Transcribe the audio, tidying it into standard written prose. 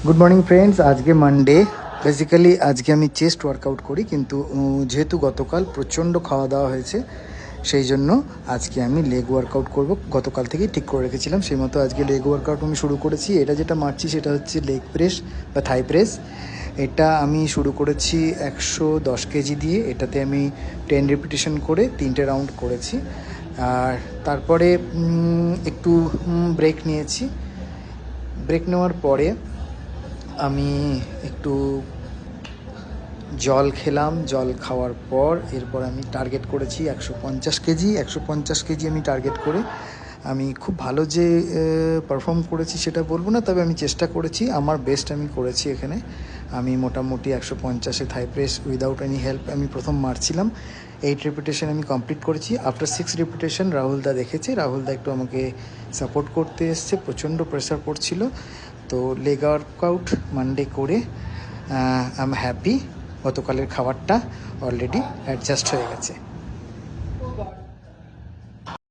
Good morning friends, আজকে Monday. Basically আজকে আমি চেস্ট ওয়ার্কআউট করি, কিন্তু যেহেতু গতকাল প্রচণ্ড খাওয়া দাওয়া হয়েছে সেই জন্য আজকে আমি লেগ ওয়ার্কআউট করব। গতকাল থেকেই ঠিক করে রেখেছিলাম, সেই মতো আজকে লেগ ওয়ার্কআউট আমি শুরু করেছি। এটা যেটা মারছি সেটা হচ্ছে লেগ প্রেস বা থাই প্রেস। এটা আমি শুরু করেছি 110 কেজি দিয়ে। এটাতে আমি 10 রিপিটেশন করে 3টে রাউন্ড করেছি। আর তারপরে একটু ব্রেক নিয়েছি। ব্রেক নেওয়ার পরে আমি একটু জল খেলাম। জল খাওয়ার পর এরপর আমি টার্গেট করেছি 150 কেজি। 150 কেজি আমি টার্গেট করে আমি খুব ভালো যে পারফর্ম করেছি সেটা বলবো না, তবে আমি চেষ্টা করেছি, আমার বেস্ট আমি করেছি এখানে। আমি মোটামুটি 150-এ থাই প্রেস উইদাউট এনি হেল্প আমি প্রথম মারছিলাম। 8 রিপিটেশন আমি কমপ্লিট করেছি। আফটার 6 রিপিটেশন রাহুলদা দেখেছে, রাহুলদা একটু আমাকে সাপোর্ট করতে এসছে, প্রচণ্ড প্রেশার পড়ছিল। তো লেগ ওয়ার্কআউট মানডে করে আই এম হ্যাপি। গতকালের খাবারটা অলরেডি অ্যাডজাস্ট হয়ে গেছে।